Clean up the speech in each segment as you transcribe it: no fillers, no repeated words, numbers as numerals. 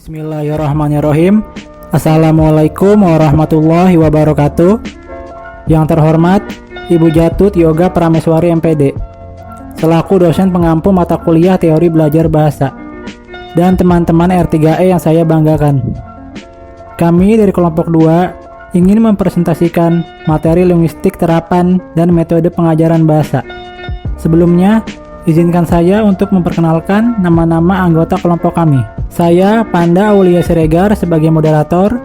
Bismillahirrahmanirrahim. Assalamualaikum warahmatullahi wabarakatuh. Yang terhormat Ibu Jatut Yoga Prameswari MPD, selaku dosen pengampu mata kuliah teori belajar bahasa, dan teman-teman R3E yang saya banggakan. Kami dari kelompok 2 ingin mempresentasikan materi linguistik terapan dan metode pengajaran bahasa. Sebelumnya, izinkan saya untuk memperkenalkan nama-nama anggota kelompok kami. Saya Panda Aulia Siregar sebagai moderator,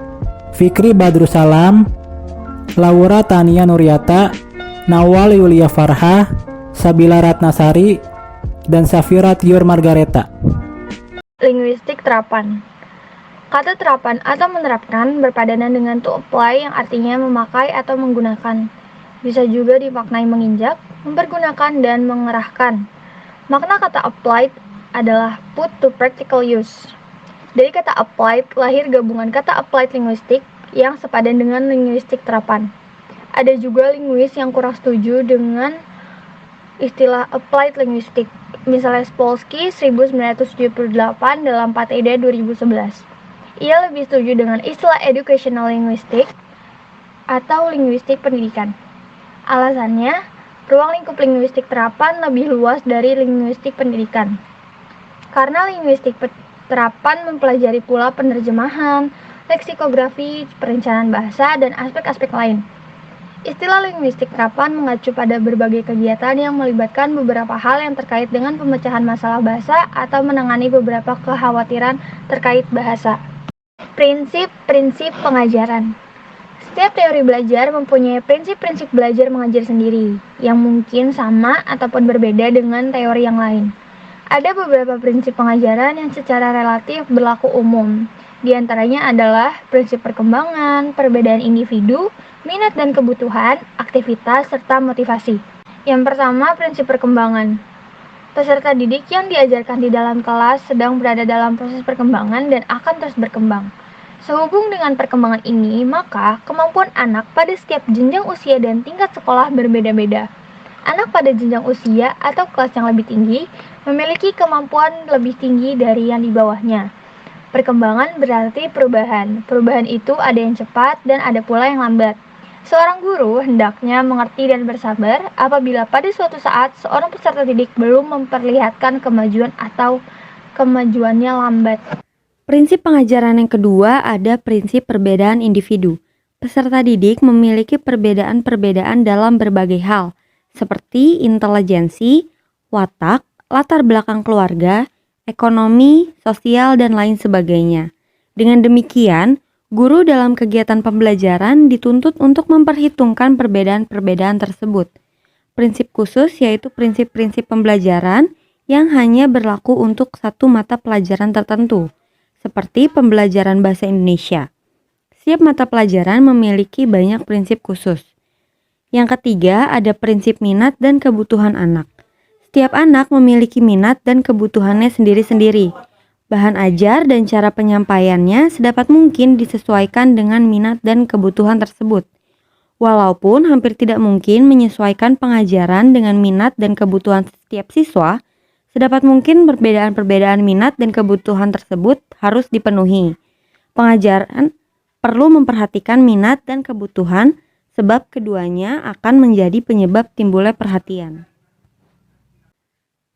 Fikri Badrussalam, Laura Tania Nuryata, Nawal Yulia Farha, Sabila Ratnasari, dan Safira Tiur Margareta. Linguistik terapan. Kata terapan atau menerapkan berpadanan dengan to apply yang artinya memakai atau menggunakan. Bisa juga dimaknai menginjak, mempergunakan, dan mengerahkan. Makna kata applied adalah put to practical use. Dari kata applied lahir gabungan kata applied linguistik yang sepadan dengan linguistik terapan. Ada juga linguis yang kurang setuju dengan istilah applied linguistik. Misalnya Spolsky 1978 dalam 4 ed 2011. Ia lebih setuju dengan istilah educational linguistic atau linguistik pendidikan. Alasannya, ruang lingkup linguistik terapan lebih luas dari linguistik pendidikan. Karena linguistik terapan mempelajari pula penerjemahan, leksikografi, perencanaan bahasa, dan aspek-aspek lain. Istilah linguistik terapan mengacu pada berbagai kegiatan yang melibatkan beberapa hal yang terkait dengan pemecahan masalah bahasa atau menangani beberapa kekhawatiran terkait bahasa. Prinsip-prinsip pengajaran. Setiap teori belajar mempunyai prinsip-prinsip belajar mengajar sendiri, yang mungkin sama ataupun berbeda dengan teori yang lain. Ada beberapa prinsip pengajaran yang secara relatif berlaku umum. Di antaranya adalah prinsip perkembangan, perbedaan individu, minat dan kebutuhan, aktivitas, serta motivasi. Yang pertama, prinsip perkembangan. Peserta didik yang diajarkan di dalam kelas sedang berada dalam proses perkembangan dan akan terus berkembang. Sehubung dengan perkembangan ini, maka kemampuan anak pada setiap jenjang usia dan tingkat sekolah berbeda-beda. Anak pada jenjang usia atau kelas yang lebih tinggi memiliki kemampuan lebih tinggi dari yang di bawahnya. Perkembangan berarti perubahan. Perubahan itu ada yang cepat dan ada pula yang lambat. Seorang guru hendaknya mengerti dan bersabar apabila pada suatu saat seorang peserta didik belum memperlihatkan kemajuan atau kemajuannya lambat. Prinsip pengajaran yang kedua ada prinsip perbedaan individu. Peserta didik memiliki perbedaan-perbedaan dalam berbagai hal, seperti intelijensi, watak, latar belakang keluarga, ekonomi, sosial, dan lain sebagainya. Dengan demikian, guru dalam kegiatan pembelajaran dituntut untuk memperhitungkan perbedaan-perbedaan tersebut. Prinsip khusus yaitu prinsip-prinsip pembelajaran yang hanya berlaku untuk satu mata pelajaran tertentu, seperti pembelajaran bahasa Indonesia. Setiap mata pelajaran memiliki banyak prinsip khusus. Yang ketiga ada prinsip minat dan kebutuhan anak. Setiap anak memiliki minat dan kebutuhannya sendiri-sendiri. Bahan ajar dan cara penyampaiannya sedapat mungkin disesuaikan dengan minat dan kebutuhan tersebut. Walaupun hampir tidak mungkin menyesuaikan pengajaran dengan minat dan kebutuhan setiap siswa, sedapat mungkin perbedaan-perbedaan minat dan kebutuhan tersebut harus dipenuhi. Pengajaran perlu memperhatikan minat dan kebutuhan sebab keduanya akan menjadi penyebab timbulnya perhatian.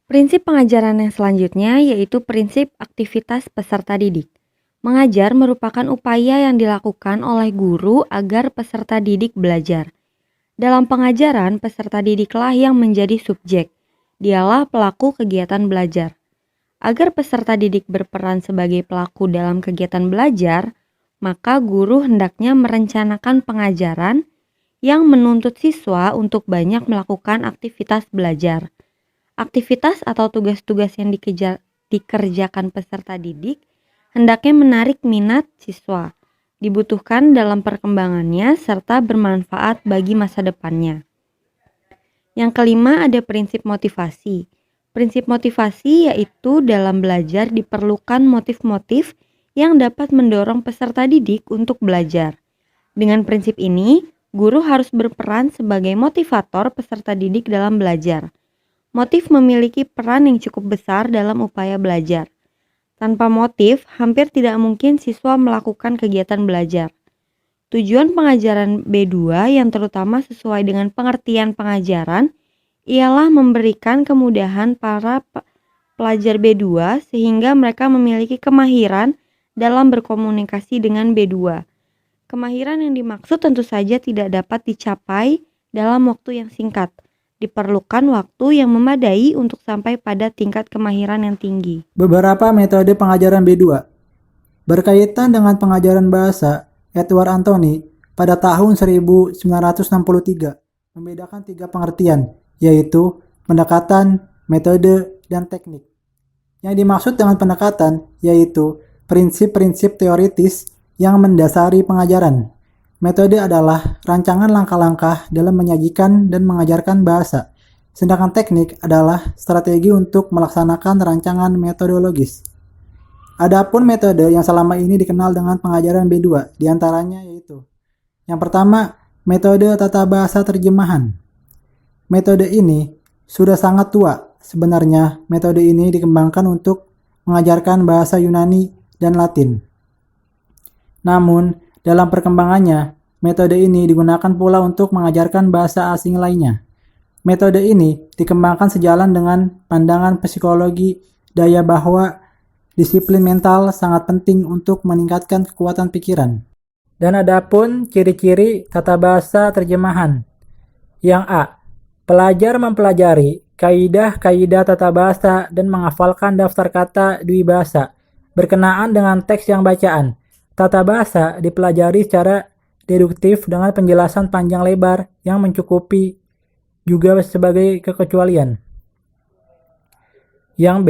Prinsip pengajaran yang selanjutnya yaitu prinsip aktivitas peserta didik. Mengajar merupakan upaya yang dilakukan oleh guru agar peserta didik belajar. Dalam pengajaran, peserta didiklah yang menjadi subjek. Dialah pelaku kegiatan belajar. Agar peserta didik berperan sebagai pelaku dalam kegiatan belajar, maka guru hendaknya merencanakan pengajaran yang menuntut siswa untuk banyak melakukan aktivitas belajar. Aktivitas atau tugas-tugas yang dikerjakan peserta didik hendaknya menarik minat siswa, dibutuhkan dalam perkembangannya serta bermanfaat bagi masa depannya. Yang kelima ada prinsip motivasi. Prinsip motivasi yaitu dalam belajar diperlukan motif-motif yang dapat mendorong peserta didik untuk belajar. Dengan prinsip ini, guru harus berperan sebagai motivator peserta didik dalam belajar. Motif memiliki peran yang cukup besar dalam upaya belajar. Tanpa motif, hampir tidak mungkin siswa melakukan kegiatan belajar. Tujuan pengajaran B2 yang terutama sesuai dengan pengertian pengajaran ialah memberikan kemudahan para pelajar B2 sehingga mereka memiliki kemahiran dalam berkomunikasi dengan B2. Kemahiran yang dimaksud tentu saja tidak dapat dicapai dalam waktu yang singkat. Diperlukan waktu yang memadai untuk sampai pada tingkat kemahiran yang tinggi. Beberapa metode pengajaran B2 berkaitan dengan pengajaran bahasa. Edward Anthony pada tahun 1963 membedakan 3 pengertian, yaitu pendekatan, metode, dan teknik. Yang dimaksud dengan pendekatan yaitu prinsip-prinsip teoritis yang mendasari pengajaran. Metode adalah rancangan langkah-langkah dalam menyajikan dan mengajarkan bahasa, sedangkan teknik adalah strategi untuk melaksanakan rancangan metodologis. Adapun metode yang selama ini dikenal dengan pengajaran B2 diantaranya yaitu: yang pertama, metode tata bahasa terjemahan. Metode ini sudah sangat tua. Sebenarnya, metode ini dikembangkan untuk mengajarkan bahasa Yunani dan Latin. Namun, dalam perkembangannya, metode ini digunakan pula untuk mengajarkan bahasa asing lainnya. Metode ini dikembangkan sejalan dengan pandangan psikologi daya bahwa disiplin mental sangat penting untuk meningkatkan kekuatan pikiran. Dan adapun ciri-ciri tata bahasa terjemahan. Yang A. Pelajar mempelajari kaidah-kaidah tata bahasa dan menghafalkan daftar kata dwibahasa berkenaan dengan teks yang bacaan. Tata bahasa dipelajari secara deduktif dengan penjelasan panjang lebar yang mencukupi juga sebagai kekecualian. Yang B.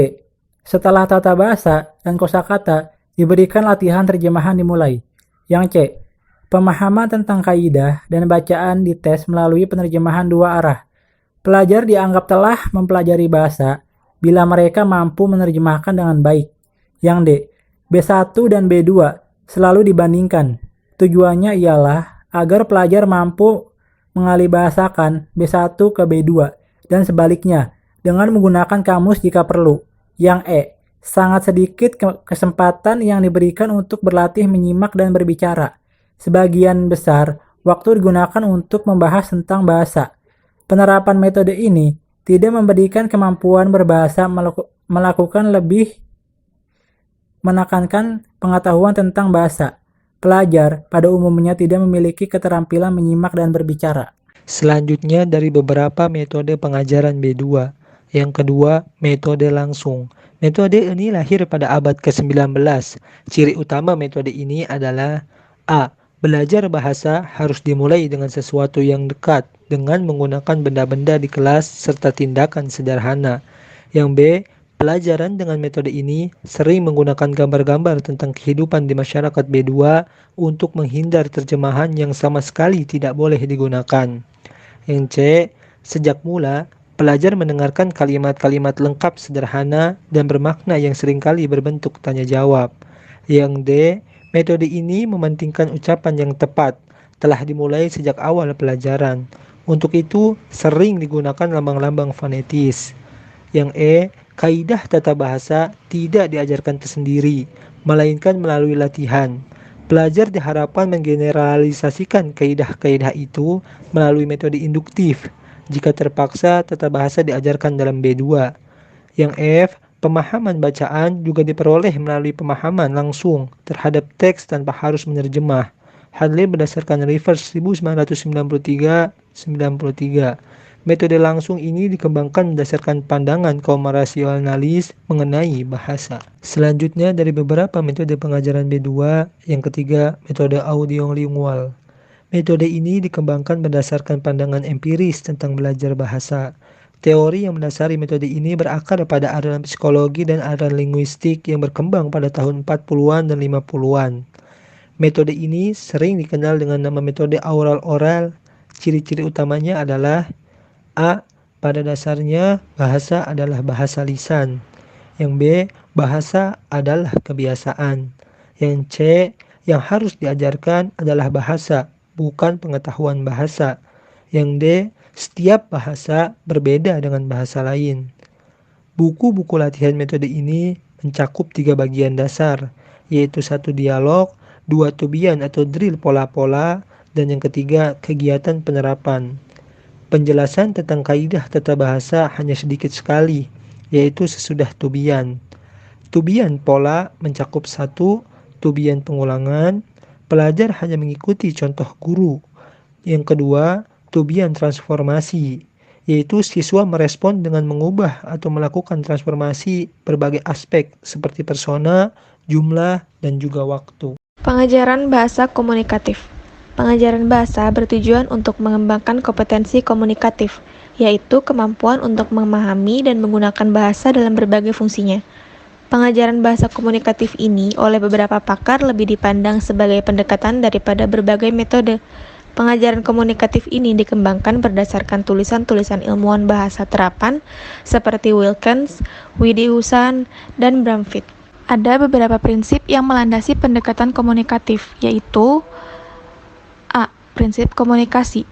Setelah tata bahasa dan kosakata diberikan latihan terjemahan dimulai. Yang C. Pemahaman tentang kaidah dan bacaan dites melalui penerjemahan 2 arah. Pelajar dianggap telah mempelajari bahasa bila mereka mampu menerjemahkan dengan baik. Yang D. B1 dan B2 selalu dibandingkan. Tujuannya ialah agar pelajar mampu mengalihbahasakan B1 ke B2 dan sebaliknya dengan menggunakan kamus jika perlu. Yang E. Sangat sedikit kesempatan yang diberikan untuk berlatih menyimak dan berbicara. Sebagian besar waktu digunakan untuk membahas tentang bahasa. Penerapan metode ini tidak memberikan kemampuan berbahasa melakukan lebih menekankan pengetahuan tentang bahasa. Pelajar pada umumnya tidak memiliki keterampilan menyimak dan berbicara. Selanjutnya dari beberapa metode pengajaran B2. Yang kedua, metode langsung. Metode ini lahir pada abad ke-19. Ciri utama metode ini adalah A. Belajar bahasa harus dimulai dengan sesuatu yang dekat dengan menggunakan benda-benda di kelas serta tindakan sederhana. Yang B. Pelajaran dengan metode ini sering menggunakan gambar-gambar tentang kehidupan di masyarakat B2 untuk menghindar terjemahan yang sama sekali tidak boleh digunakan. Yang C. Sejak mula, pelajar mendengarkan kalimat-kalimat lengkap sederhana dan bermakna yang seringkali berbentuk tanya jawab. Yang D. Metode ini mementingkan ucapan yang tepat, telah dimulai sejak awal pelajaran. Untuk itu, sering digunakan lambang-lambang fonetis. Yang E. Kaidah tata bahasa tidak diajarkan tersendiri, melainkan melalui latihan. Pelajar diharapkan menggeneralisasikan kaidah-kaidah itu melalui metode induktif, jika terpaksa tata bahasa diajarkan dalam B2. Yang F. Pemahaman bacaan juga diperoleh melalui pemahaman langsung terhadap teks tanpa harus menerjemah. Hadley berdasarkan Rivers 1993. Metode langsung ini dikembangkan berdasarkan pandangan kaum rasionalis mengenai bahasa. Selanjutnya dari beberapa metode pengajaran B2, yang ketiga, metode audiolingual. Metode ini dikembangkan berdasarkan pandangan empiris tentang belajar bahasa. Teori yang mendasari metode ini berakar pada aliran psikologi dan aliran linguistik yang berkembang pada tahun 40-an dan 50-an. Metode ini sering dikenal dengan nama metode aural-oral. Ciri-ciri utamanya adalah A. Pada dasarnya, bahasa adalah bahasa lisan. Yang B. Bahasa adalah kebiasaan. Yang C. Yang harus diajarkan adalah bahasa, bukan pengetahuan bahasa. Yang D. Setiap bahasa berbeda dengan bahasa lain. Buku-buku latihan metode ini mencakup 3 bagian dasar, yaitu 1 dialog, 2 tubian atau drill pola-pola, dan yang ketiga kegiatan penerapan. Penjelasan tentang kaidah tata bahasa hanya sedikit sekali, yaitu sesudah tubian. Tubian pola mencakup 1 tubian pengulangan, pelajar hanya mengikuti contoh guru. Yang kedua, tubian transformasi, yaitu siswa merespon dengan mengubah atau melakukan transformasi berbagai aspek seperti persona, jumlah, dan juga waktu. Pengajaran bahasa komunikatif. Pengajaran bahasa bertujuan untuk mengembangkan kompetensi komunikatif, yaitu kemampuan untuk memahami dan menggunakan bahasa dalam berbagai fungsinya. Pengajaran bahasa komunikatif ini oleh beberapa pakar lebih dipandang sebagai pendekatan daripada berbagai metode. Pengajaran komunikatif ini dikembangkan berdasarkan tulisan-tulisan ilmuwan bahasa terapan seperti Wilkins, Widihusan, dan Bramfitt. Ada beberapa prinsip yang melandasi pendekatan komunikatif, yaitu A. Prinsip komunikasi.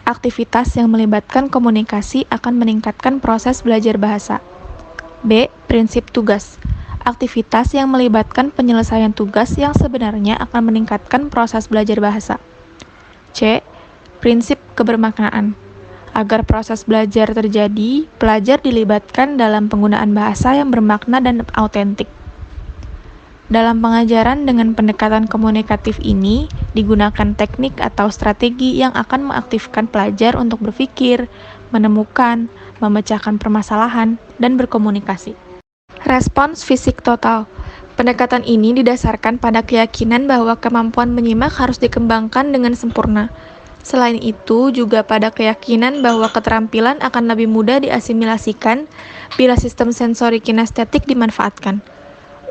Aktivitas yang melibatkan komunikasi akan meningkatkan proses belajar bahasa. B. Prinsip tugas. Aktivitas yang melibatkan penyelesaian tugas yang sebenarnya akan meningkatkan proses belajar bahasa. C. Prinsip kebermaknaan. Agar proses belajar terjadi, pelajar dilibatkan dalam penggunaan bahasa yang bermakna dan autentik. Dalam pengajaran dengan pendekatan komunikatif ini, digunakan teknik atau strategi yang akan mengaktifkan pelajar untuk berpikir, menemukan, memecahkan permasalahan, dan berkomunikasi. Respons fisik total. Pendekatan ini didasarkan pada keyakinan bahwa kemampuan menyimak harus dikembangkan dengan sempurna. Selain itu, juga pada keyakinan bahwa keterampilan akan lebih mudah diasimilasikan bila sistem sensori kinestetik dimanfaatkan.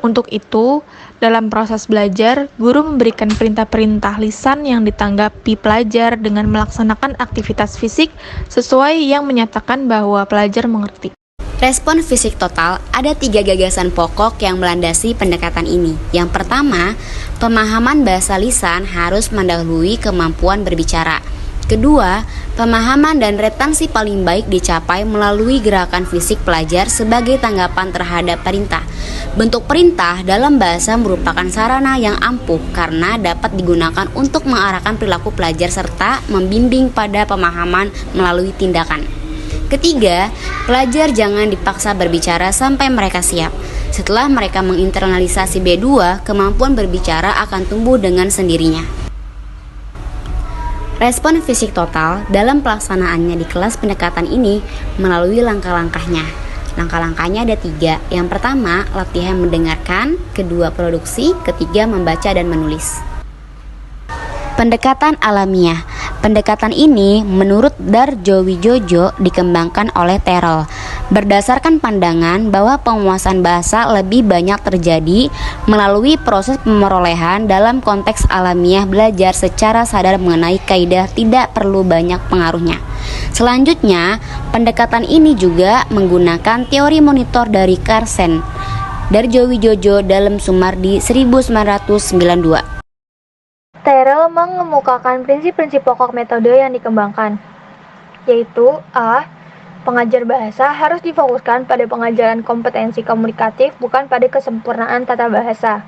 Untuk itu, dalam proses belajar, guru memberikan perintah-perintah lisan yang ditanggapi pelajar dengan melaksanakan aktivitas fisik sesuai yang menyatakan bahwa pelajar mengerti. Respon fisik total, ada 3 gagasan pokok yang melandasi pendekatan ini. Yang pertama, pemahaman bahasa lisan harus mendahului kemampuan berbicara. Kedua, pemahaman dan retensi paling baik dicapai melalui gerakan fisik pelajar sebagai tanggapan terhadap perintah. Bentuk perintah dalam bahasa merupakan sarana yang ampuh karena dapat digunakan untuk mengarahkan perilaku pelajar serta membimbing pada pemahaman melalui tindakan. Ketiga, pelajar jangan dipaksa berbicara sampai mereka siap. Setelah mereka menginternalisasi B2, kemampuan berbicara akan tumbuh dengan sendirinya. Respon fisik total dalam pelaksanaannya di kelas pendekatan ini melalui langkah-langkahnya. Langkah-langkahnya ada 3. Yang pertama, latihan mendengarkan. Kedua, produksi. Ketiga, membaca dan menulis. Pendekatan alamiah. Pendekatan ini menurut Darjowijojo dikembangkan oleh Terrell berdasarkan pandangan bahwa penguasaan bahasa lebih banyak terjadi melalui proses pemerolehan dalam konteks alamiah. Belajar secara sadar mengenai kaidah tidak perlu banyak pengaruhnya. Selanjutnya, pendekatan ini juga menggunakan teori monitor dari Carson, Darjowijojo dalam Sumardi 1992. Terrell mengemukakan prinsip-prinsip pokok metode yang dikembangkan, yaitu A. Pengajar bahasa harus difokuskan pada pengajaran kompetensi komunikatif, bukan pada kesempurnaan tata bahasa.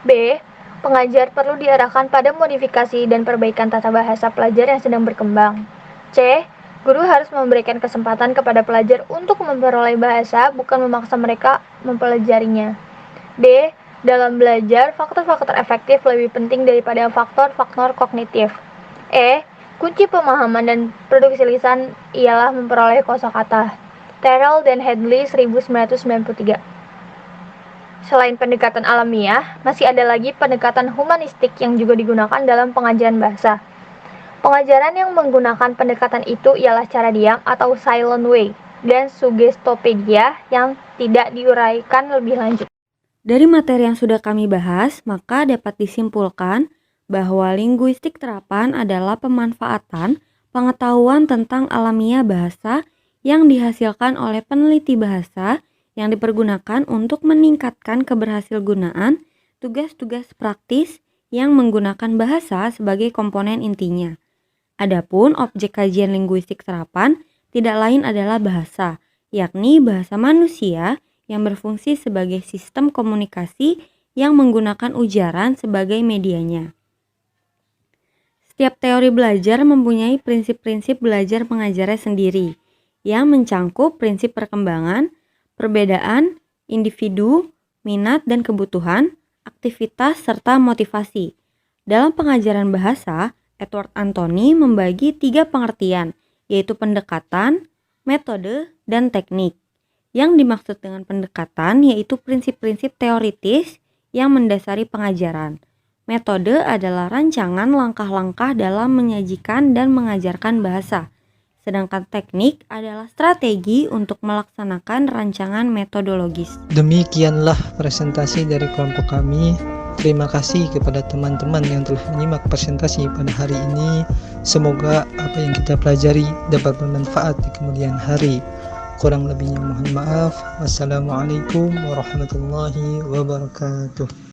B. Pengajar perlu diarahkan pada modifikasi dan perbaikan tata bahasa pelajar yang sedang berkembang. C. Guru harus memberikan kesempatan kepada pelajar untuk memperoleh bahasa, bukan memaksa mereka mempelajarinya. D. Dalam belajar, faktor-faktor efektif lebih penting daripada faktor-faktor kognitif. E. Kunci pemahaman dan produksi lisan ialah memperoleh kosakata. Terrell dan Hadley 1993. Selain pendekatan alamiah, masih ada lagi pendekatan humanistik yang juga digunakan dalam pengajaran bahasa. Pengajaran yang menggunakan pendekatan itu ialah cara diam atau silent way dan sugestopedia yang tidak diuraikan lebih lanjut. Dari materi yang sudah kami bahas, maka dapat disimpulkan bahwa linguistik terapan adalah pemanfaatan pengetahuan tentang alamiah bahasa yang dihasilkan oleh peneliti bahasa yang dipergunakan untuk meningkatkan keberhasilgunaan tugas-tugas praktis yang menggunakan bahasa sebagai komponen intinya. Adapun objek kajian linguistik terapan tidak lain adalah bahasa, yakni bahasa manusia yang berfungsi sebagai sistem komunikasi yang menggunakan ujaran sebagai medianya. Setiap teori belajar mempunyai prinsip-prinsip belajar mengajarnya sendiri, yang mencangkup prinsip perkembangan, perbedaan, individu, minat dan kebutuhan, aktivitas, serta motivasi. Dalam pengajaran bahasa, Edward Anthony membagi 3 pengertian, yaitu pendekatan, metode, dan teknik. Yang dimaksud dengan pendekatan yaitu prinsip-prinsip teoritis yang mendasari pengajaran. Metode adalah rancangan langkah-langkah dalam menyajikan dan mengajarkan bahasa. Sedangkan teknik adalah strategi untuk melaksanakan rancangan metodologis. Demikianlah presentasi dari kelompok kami. Terima kasih kepada teman-teman yang telah menyimak presentasi pada hari ini. Semoga apa yang kita pelajari dapat bermanfaat di kemudian hari. Kurang lebihnya mohon maaf. Wassalamualaikum warahmatullahi wabarakatuh.